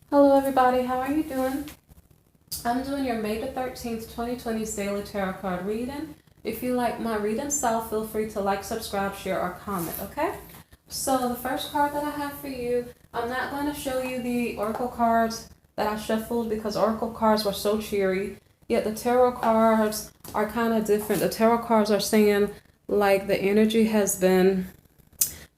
Hello everybody, how are you doing? I'm doing your May the 13th, 2020 daily tarot card reading. If you like my reading style, feel free to like, subscribe, share, or comment, okay? So the first card that I have for you, I'm not going to show you the oracle cards that I shuffled because oracle cards were so cheery, yet the tarot cards are kind of different. The tarot cards are saying like the energy has been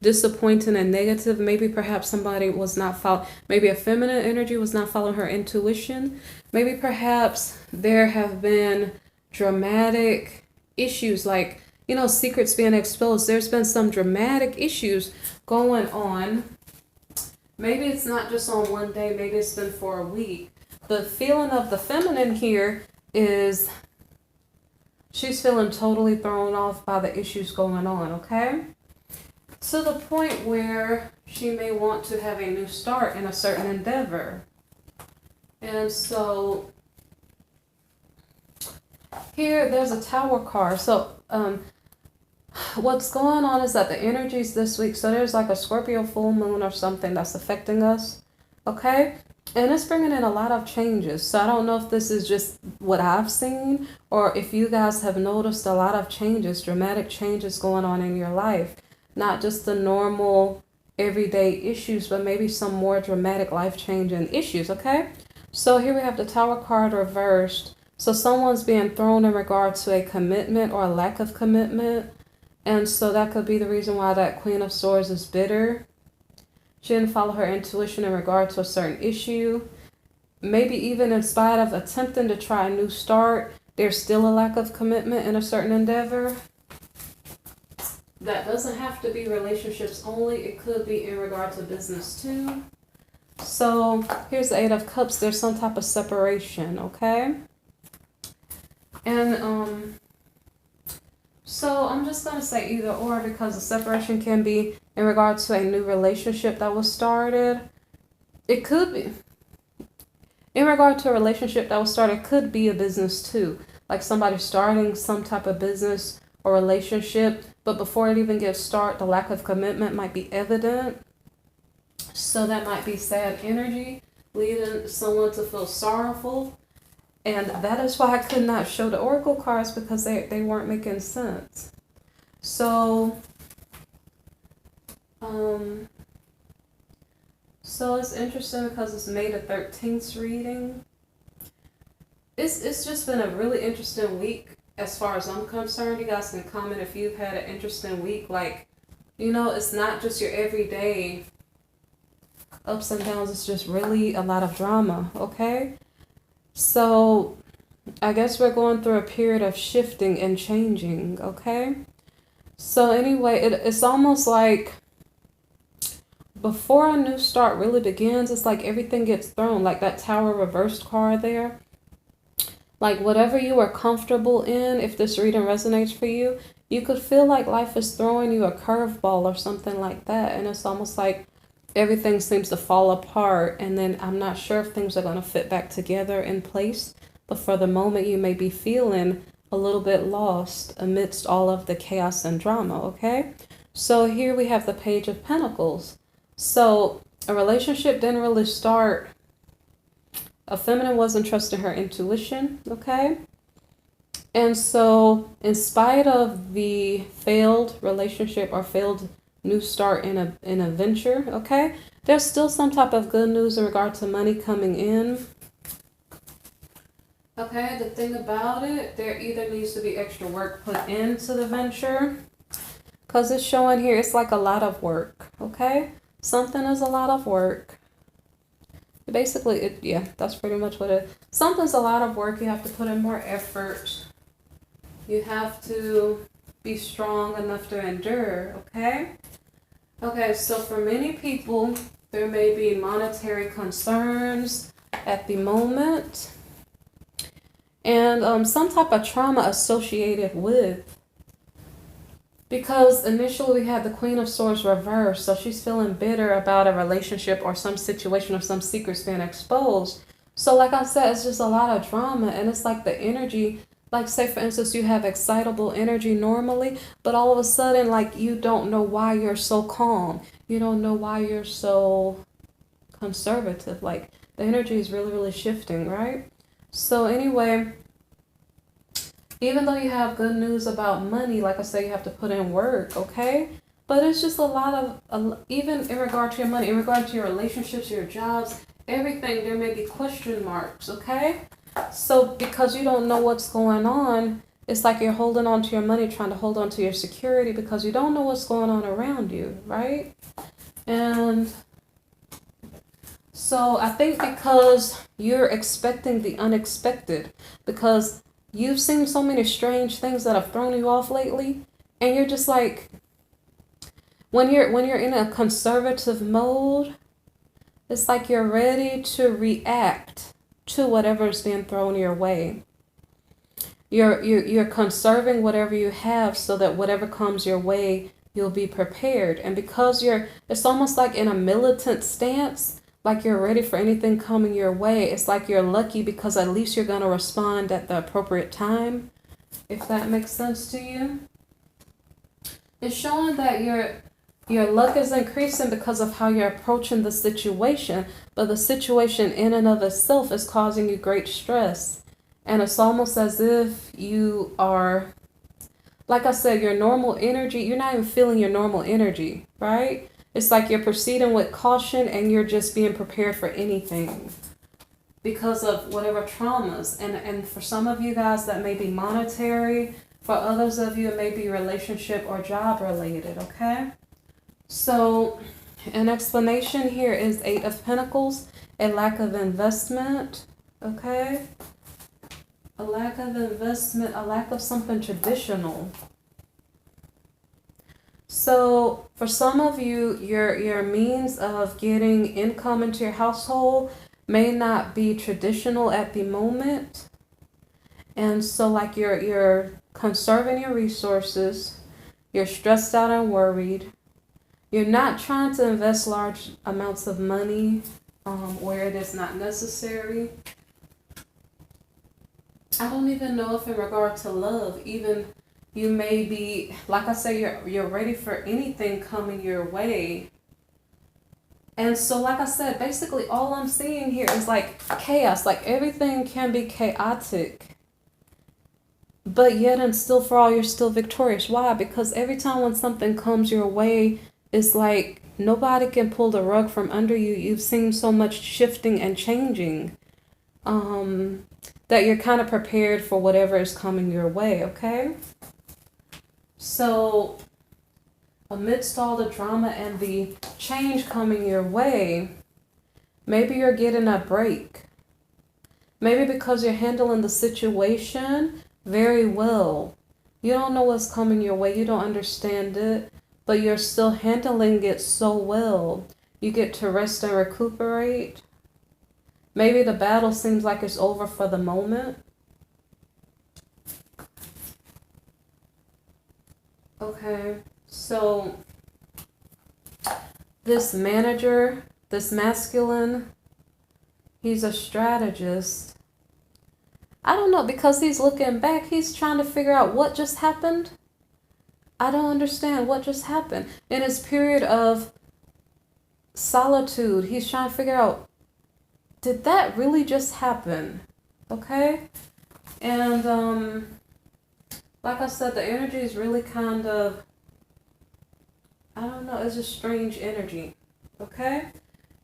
disappointing and negative. Maybe perhaps somebody was not following, maybe a feminine energy was not following her intuition. Maybe perhaps there have been dramatic issues like, secrets being exposed. There's been some dramatic issues going on. Maybe it's not just on one day, maybe it's been for a week. The feeling of the feminine here is she's feeling totally thrown off by the issues going on, okay? To the point where she may want to have a new start in a certain endeavor. And so here there's a Tower card. So what's going on is that the energies this week, so there's like a Scorpio full moon or something that's affecting us, okay? And it's bringing in a lot of changes. So I don't know if this is just what I've seen or if you guys have noticed a lot of changes, dramatic changes going on in your life. Not just the normal everyday issues, but maybe some more dramatic life-changing issues, okay? So here we have the Tower card reversed. So someone's being thrown in regard to a commitment or a lack of commitment. And so that could be the reason why that Queen of Swords is bitter. She didn't follow her intuition in regard to a certain issue. Maybe even in spite of attempting to try a new start, there's still a lack of commitment in a certain endeavor. That doesn't have to be relationships only. It could be in regard to business too. So here's the Eight of Cups. There's some type of separation, okay? And so I'm just going to say either or because the separation can be in regard to a new relationship that was started. It could be in regard to a relationship that was started. Could be a business too. Like somebody starting some type of business or relationship, but before it even gets started, the lack of commitment might be evident. So that might be sad energy, leading someone to feel sorrowful. And that is why I could not show the oracle cards because they weren't making sense. So, so it's interesting because it's May the 13th reading. It's just been a really interesting week. As far as I'm concerned, you guys can comment if you've had an interesting week. Like, it's not just your everyday ups and downs. It's just really a lot of drama, okay? So, I guess we're going through a period of shifting and changing, okay? So anyway, it's almost like before a new start really begins, it's like everything gets thrown. Like that Tower reversed card there. Like whatever you are comfortable in, if this reading resonates for you, you could feel like life is throwing you a curveball or something like that. And it's almost like everything seems to fall apart. And then I'm not sure if things are going to fit back together in place. But for the moment, you may be feeling a little bit lost amidst all of the chaos and drama, okay? So here we have the Page of Pentacles. So a relationship didn't really start. A feminine wasn't trusting her intuition, okay? And so in spite of the failed relationship or failed new start in a venture, okay, there's still some type of good news in regard to money coming in. Okay, the thing about it, there either needs to be extra work put into the venture because it's showing here it's like a lot of work, okay? Something is a lot of work. Basically, yeah, that's pretty much what it is. Something's a lot of work. You have to put in more effort. You have to be strong enough to endure, okay? Okay, so for many people, there may be monetary concerns at the moment. And some type of trauma associated with. Because initially we had the Queen of Swords reversed, so she's feeling bitter about a relationship or some situation or some secrets being exposed. So like I said, it's just a lot of drama, and it's like the energy, like say for instance, you have excitable energy normally, but all of a sudden like you don't know why you're so calm. You don't know why you're so conservative. Like The energy is really, really shifting, right? So anyway, even though you have good news about money, like I said, you have to put in work, okay? But it's just a lot of, even in regard to your money, in regard to your relationships, your jobs, everything, there may be question marks, okay? So because you don't know what's going on, it's like you're holding on to your money, trying to hold on to your security because you don't know what's going on around you, right? And so I think because you're expecting the unexpected, because you've seen so many strange things that have thrown you off lately, and you're just like, when you're in a conservative mode, it's like you're ready to react to whatever's being thrown your way. You're conserving whatever you have so that whatever comes your way, you'll be prepared. And because it's almost like in a militant stance, like you're ready for anything coming your way. It's like you're lucky because at least you're going to respond at the appropriate time, if that makes sense to you. It's showing that your luck is increasing because of how you're approaching the situation, but the situation in and of itself is causing you great stress. And it's almost as if you are, like I said, your normal energy, you're not even feeling your normal energy, right? It's like you're proceeding with caution and you're just being prepared for anything because of whatever traumas. And for some of you guys, that may be monetary. For others of you, it may be relationship or job related, okay? So an explanation here is 8 of Pentacles, a lack of investment, okay? A lack of investment, a lack of something traditional. So for some of you, your means of getting income into your household may not be traditional at the moment. And so like you're conserving your resources, you're stressed out and worried. You're not trying to invest large amounts of money where it is not necessary. I don't even know if in regard to love, even you may be, like I say, you're ready for anything coming your way. And so, like I said, basically all I'm seeing here is like chaos. Like everything can be chaotic. But yet and still for all, you're still victorious. Why? Because every time when something comes your way, it's like nobody can pull the rug from under you. You've seen so much shifting and changing that you're kind of prepared for whatever is coming your way, okay? So amidst all the drama and the change coming your way, maybe you're getting a break. Maybe because you're handling the situation very well. You don't know what's coming your way. You don't understand it, but you're still handling it so well. You get to rest and recuperate. Maybe the battle seems like it's over for the moment. Okay, so this manager, this masculine, he's a strategist. I don't know, because he's looking back, he's trying to figure out what just happened. I don't understand what just happened. In his period of solitude, he's trying to figure out, did that really just happen? Okay? And like I said, the energy is really kind of, I don't know, it's a strange energy. Okay?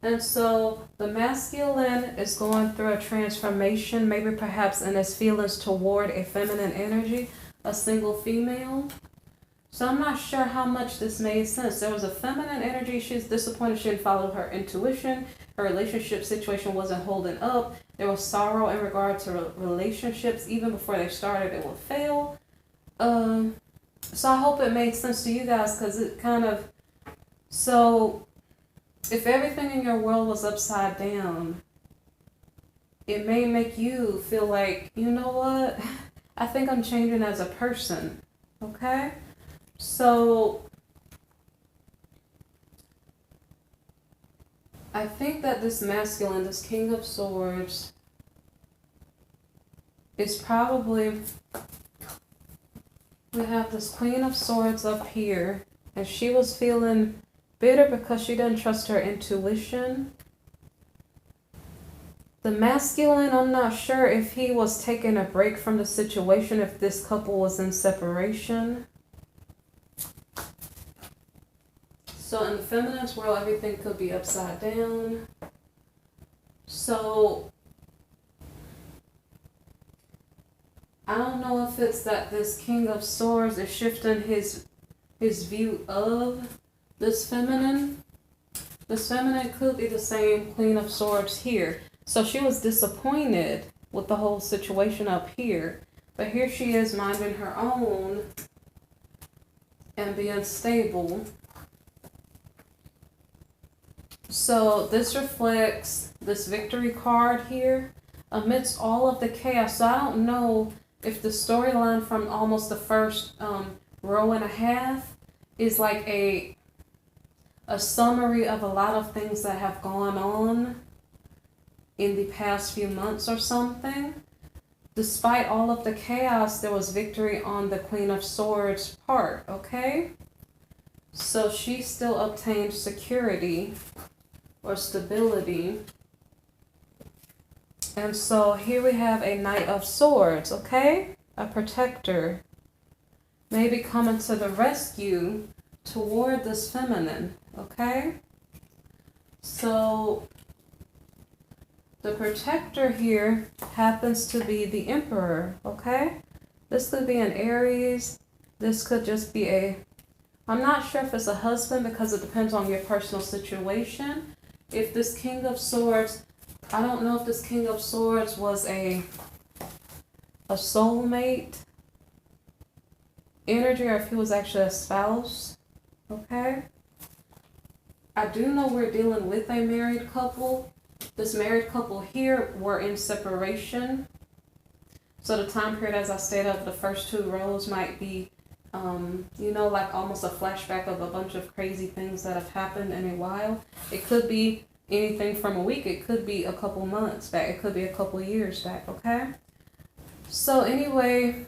And so the masculine is going through a transformation, maybe perhaps in his feelings toward a feminine energy, a single female. So I'm not sure how much this made sense. There was a feminine energy. She's disappointed she didn't follow her intuition. Her relationship situation wasn't holding up. There was sorrow in regard to relationships. Even before they started, it would fail. So I hope it made sense to you guys, because it kind of... So if everything in your world was upside down, it may make you feel like, you know what? I think I'm changing as a person. Okay? So I think that this masculine, this King of Swords, is probably, we have this Queen of Swords up here, and she was feeling bitter because she didn't trust her intuition. The masculine, I'm not sure if he was taking a break from the situation, if this couple was in separation. So in the feminine's world, everything could be upside down. So I don't know if it's that this King of Swords is shifting his view of this feminine. This feminine could be the same Queen of Swords here. So she was disappointed with the whole situation up here. But here she is minding her own and being stable. So this reflects this victory card here amidst all of the chaos. So I don't know if the storyline from almost the first row and a half is like a summary of a lot of things that have gone on in the past few months or something. Despite all of the chaos, there was victory on the Queen of Swords part, okay? So she still obtained security or stability. And so here we have a Knight of Swords, okay? A protector. Maybe coming to the rescue toward this feminine, okay? So the protector here happens to be the Emperor, okay? This could be an Aries. This could just be I'm not sure if it's a husband because it depends on your personal situation. If this King of Swords, I don't know if this King of Swords was a soulmate energy or if he was actually a spouse, okay? I do know we're dealing with a married couple. This married couple here were in separation. So the time period, as I stated, of the first two rows might be, like almost a flashback of a bunch of crazy things that have happened in a while. It could be anything from a week. It could be a couple months back. It could be a couple years back, okay? So anyway,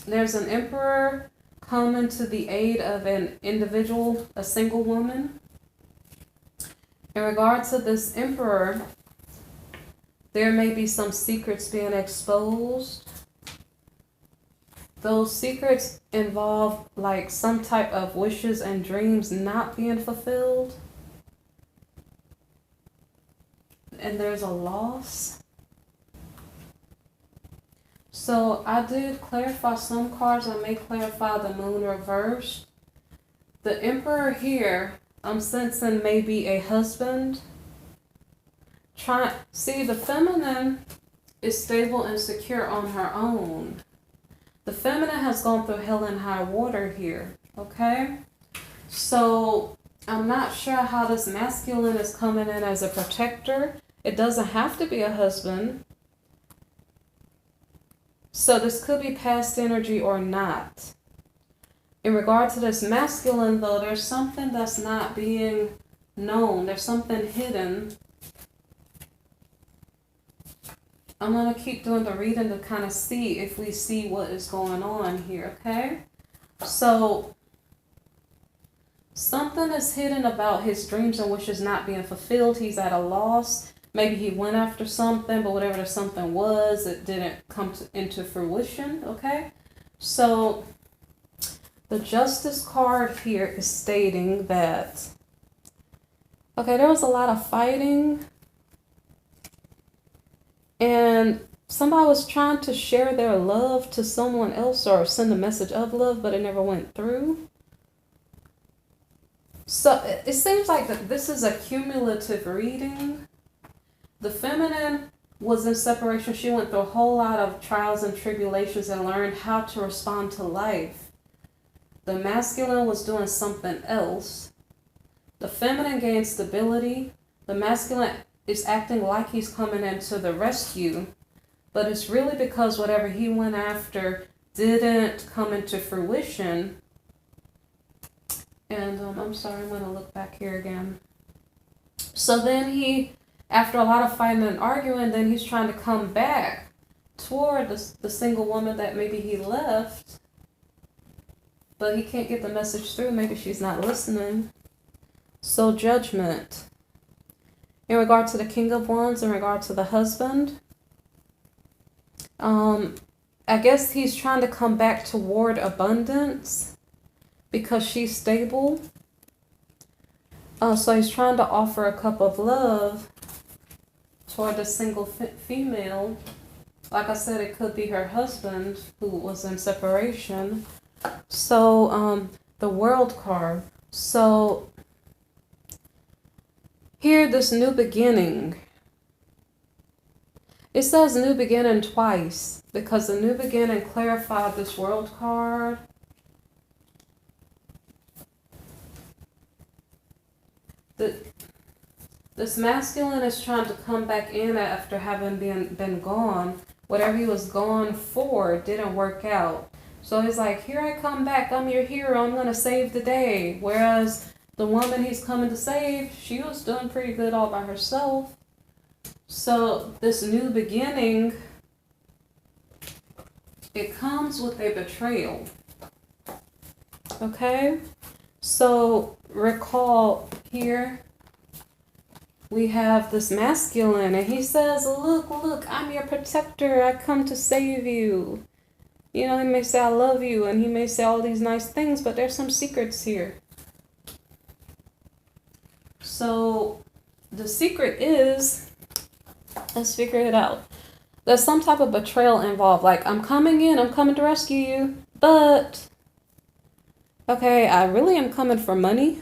there's an Emperor coming to the aid of an individual, a single woman. In regards to this Emperor, there may be some secrets being exposed. Those secrets involve like some type of wishes and dreams not being fulfilled. And there's a loss. So I did clarify some cards. I may clarify the Moon reversed. The Emperor here, I'm sensing maybe a husband. See, the feminine is stable and secure on her own. The feminine has gone through hell and high water here, okay? So I'm not sure how this masculine is coming in as a protector. It doesn't have to be a husband. So this could be past energy or not. In regard to this masculine, though, there's something that's not being known. There's something hidden. I'm going to keep doing the reading to kind of see if we see what is going on here, okay? So something is hidden about his dreams and wishes not being fulfilled. He's at a loss. Maybe he went after something, but whatever the something was, it didn't come into fruition, okay? So the Justice card here is stating that, okay, there was a lot of fighting. And somebody was trying to share their love to someone else or send a message of love, but it never went through. So it seems like that this is a cumulative reading. The feminine was in separation. She went through a whole lot of trials and tribulations and learned how to respond to life. The masculine was doing something else. The feminine gained stability. The masculine is acting like he's coming into the rescue, but it's really because whatever he went after didn't come into fruition. And I'm sorry, I'm going to look back here again. So then he, after a lot of fighting and arguing, then he's trying to come back toward the single woman that maybe he left, but he can't get the message through. Maybe she's not listening. So Judgment. In regard to the King of Wands, in regard to the husband, I guess he's trying to come back toward abundance because she's stable. So he's trying to offer a cup of love toward a single female. Like I said, it could be her husband who was in separation. So the World card. So here, this new beginning. It says new beginning twice because the new beginning clarified this World card. This masculine is trying to come back in after having been gone. Whatever he was gone for didn't work out. So he's like, here I come back. I'm your hero. I'm going to save the day. Whereas the woman he's coming to save, she was doing pretty good all by herself. So this new beginning, it comes with a betrayal. Okay? So recall here, we have this masculine, and he says, look, I'm your protector. I come to save you. You know, he may say, I love you, and he may say all these nice things, but there's some secrets here. So the secret is, let's figure it out. There's some type of betrayal involved. Like, I'm coming to rescue you, but, okay, I really am coming for money.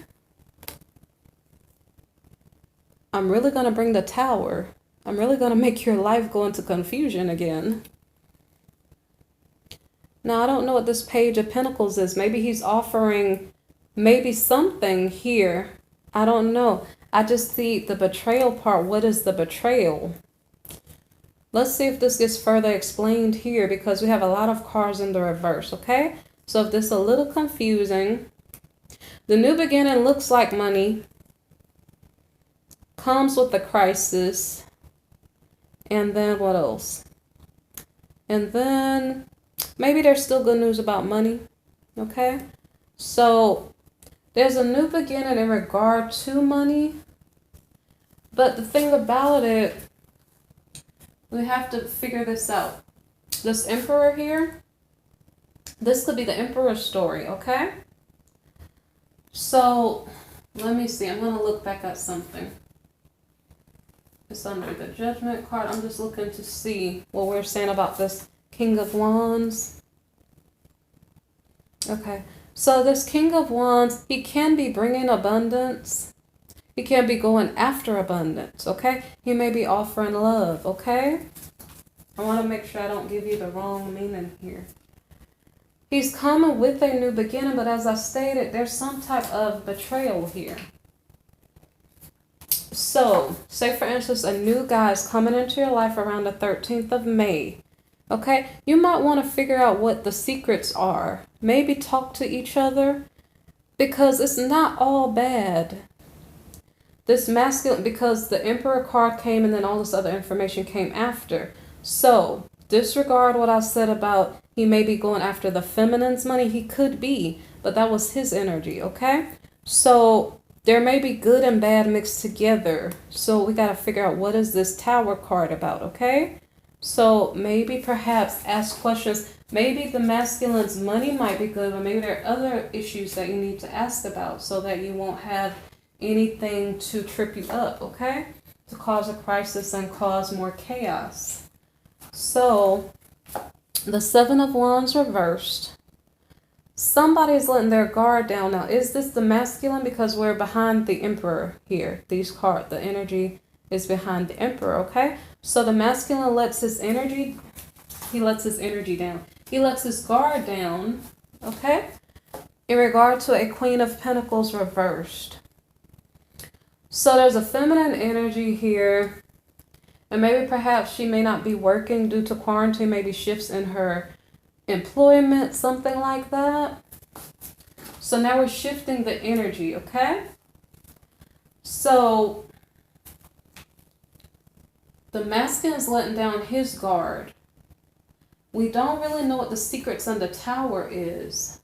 I'm really going to bring the tower. I'm really going to make your life go into confusion again. Now, I don't know what this Page of Pentacles is. Maybe he's offering maybe something here. I don't know. I just see the betrayal part. What is the betrayal? Let's see if this gets further explained here because we have a lot of cards in the reverse, okay? So if this is a little confusing, the new beginning looks like money. Comes with the crisis, and then what else? And then maybe there's still good news about money. Okay, so there's a new beginning in regard to money, but the thing about it, we have to figure this out. This Emperor here, this could be the Emperor story. Okay, so let me see. I'm going to look back at something. It's under the Judgment card. I'm just looking to see what we're saying about this King of Wands. Okay, so this King of Wands, he can be bringing abundance. He can be going after abundance, okay? He may be offering love, okay? I want to make sure I don't give you the wrong meaning here. He's coming with a new beginning, but as I stated, there's some type of betrayal here. So, say for instance, a new guy is coming into your life around the 13th of May. Okay, you might want to figure out what the secrets are. Maybe talk to each other because it's not all bad. This masculine, because the Emperor card came and then all this other information came after. So, disregard what I said about he may be going after the feminine's money. He could be, but that was his energy, okay? So, there may be good and bad mixed together. So we got to figure out what is this Tower card about, okay? So maybe perhaps ask questions. Maybe the masculine's money might be good, but maybe there are other issues that you need to ask about so that you won't have anything to trip you up, okay? To cause a crisis and cause more chaos. So the Seven of Wands reversed. Somebody's letting their guard down now. Is this the masculine? Because we're behind the Emperor here. These cards, the energy is behind the Emperor, okay? So the masculine lets his energy, he lets his energy down. He lets his guard down, okay? In regard to a Queen of Pentacles reversed. So there's a feminine energy here. And maybe perhaps she may not be working due to quarantine, maybe shifts in her employment, something like that. So now we're shifting the energy, okay? So the masculine is letting down his guard. We don't really know what the secrets on the Tower is.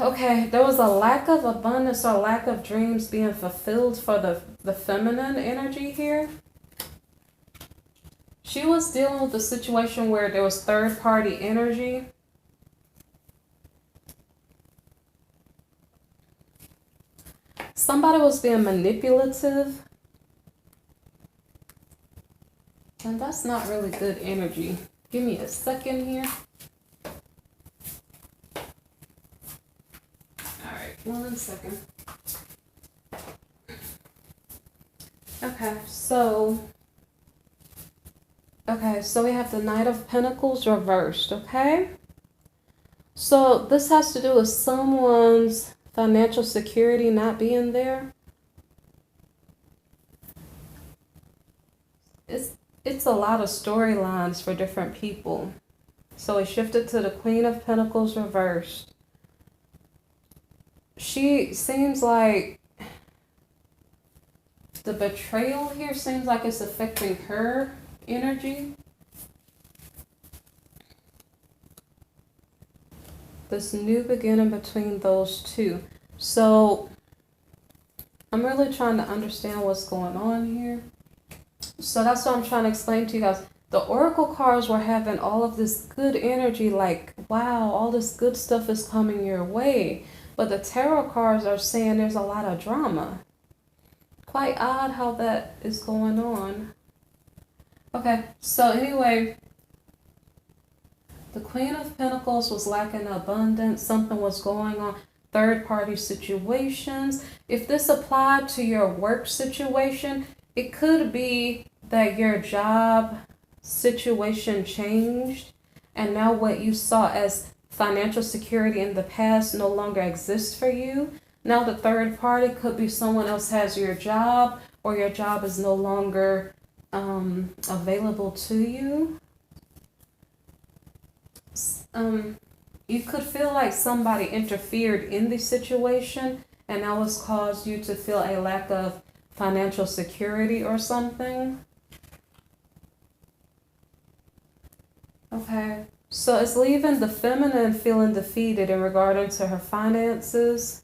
Okay, there was a lack of abundance or lack of dreams being fulfilled for the feminine energy here. She was dealing with a situation where there was third party energy. Somebody was being manipulative. And that's not really good energy. Give me a second here. Alright, 1 second. Okay, so we have the Knight of Pentacles reversed, okay? So this has to do with someone's financial security not being there. It's a lot of storylines for different people. So it shifted to the Queen of Pentacles reversed. She seems like the betrayal here seems like it's affecting her energy. This new beginning between those two. So I'm really trying to understand what's going on here. So that's what I'm trying to explain to you guys. The Oracle cards were having all of this good energy, like, wow, all this good stuff is coming your way. But the Tarot cards are saying there's a lot of drama. Quite odd how that is going on. Okay, so anyway, the Queen of Pentacles was lacking abundance. Something was going on. Third-party situations. If this applied to your work situation, it could be that your job situation changed and now what you saw as financial security in the past no longer exists for you. Now the third party could be someone else has your job, or your job is no longer available to you. You could feel like somebody interfered in the situation and that was caused you to feel a lack of financial security or something. Okay, so it's leaving the feminine feeling defeated in regard to her finances.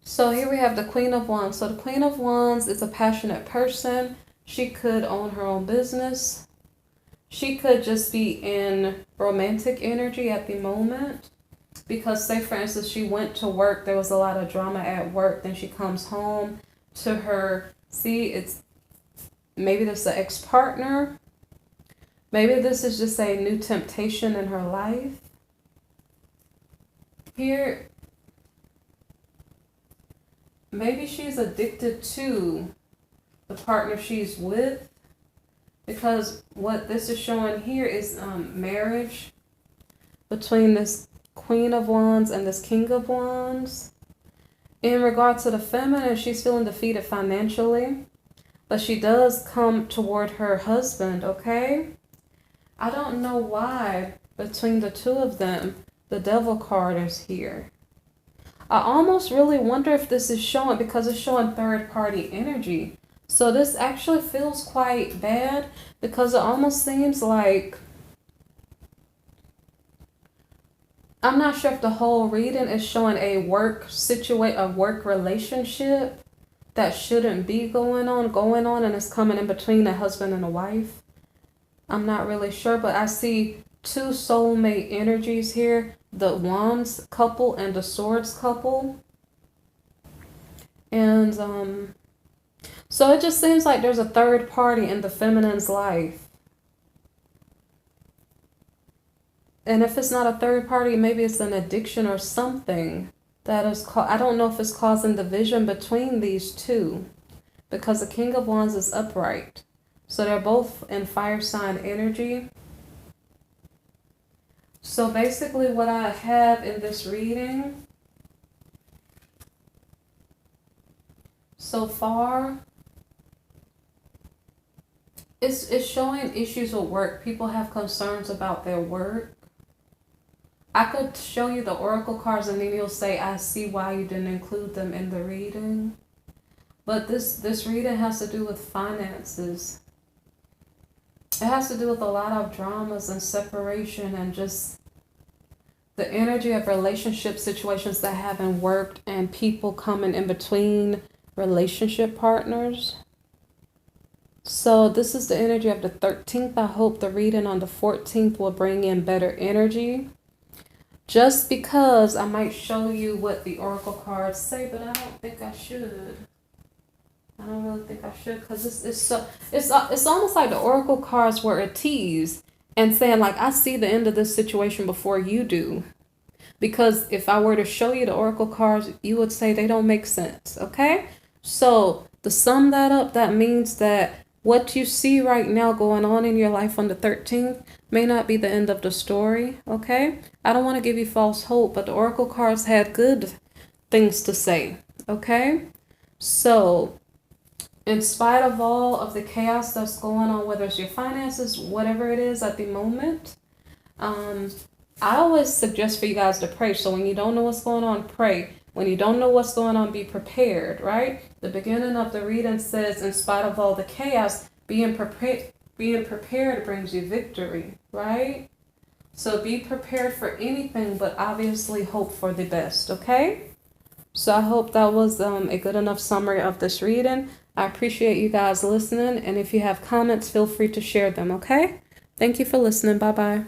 So here we have the Queen of Wands. So the Queen of Wands is a passionate person. She could own her own business. She could just be in romantic energy at the moment. Because say for instance, she went to work, there was a lot of drama at work, then she comes home to her, maybe this is an ex-partner. Maybe this is just a new temptation in her life. Here, maybe she's addicted to the partner she's with, because what this is showing here is marriage between this Queen of Wands and this King of Wands. In regard to the feminine, she's feeling defeated financially, but she does come toward her husband, okay? I don't know why between the two of them, the Devil card is here. I almost really wonder if this is showing, because it's showing third party energy. So this actually feels quite bad, because it almost seems like, I'm not sure if the whole reading is showing a work relationship that shouldn't be going on, and it's coming in between a husband and a wife. I'm not really sure, but I see two soulmate energies here, the Wands couple and the Swords couple. And so it just seems like there's a third party in the feminine's life. And if it's not a third party, maybe it's an addiction or something that is I don't know if it's causing division between these two, because the King of Wands is upright. So they're both in fire sign energy. So basically what I have in this reading so far, it's showing issues with work. People have concerns about their work. I could show you the oracle cards and then you'll say, I see why you didn't include them in the reading. But this reading has to do with finances. It has to do with a lot of dramas and separation and just the energy of relationship situations that haven't worked and people coming in between relationship partners. So this is the energy of the 13th. I hope the reading on the 14th will bring in better energy. Just because I might show you what the oracle cards say, but I don't think I should. I don't really think I should, because it's almost like the oracle cards were a tease and saying like, I see the end of this situation before you do. Because if I were to show you the oracle cards, you would say they don't make sense. Okay, so to sum that up, that means that what you see right now going on in your life on the 13th may not be the end of the story. Okay, I don't want to give you false hope, but the oracle cards had good things to say. Okay, so in spite of all of the chaos that's going on, whether it's your finances, whatever it is at the moment, I always suggest for you guys to pray. So when you don't know what's going on, pray. When you don't know what's going on, be prepared, right? The beginning of the reading says, in spite of all the chaos, being prepared brings you victory, right? So be prepared for anything, but obviously hope for the best, okay? So I hope that was a good enough summary of this reading. I appreciate you guys listening, and if you have comments, feel free to share them, okay? Thank you for listening. Bye-bye.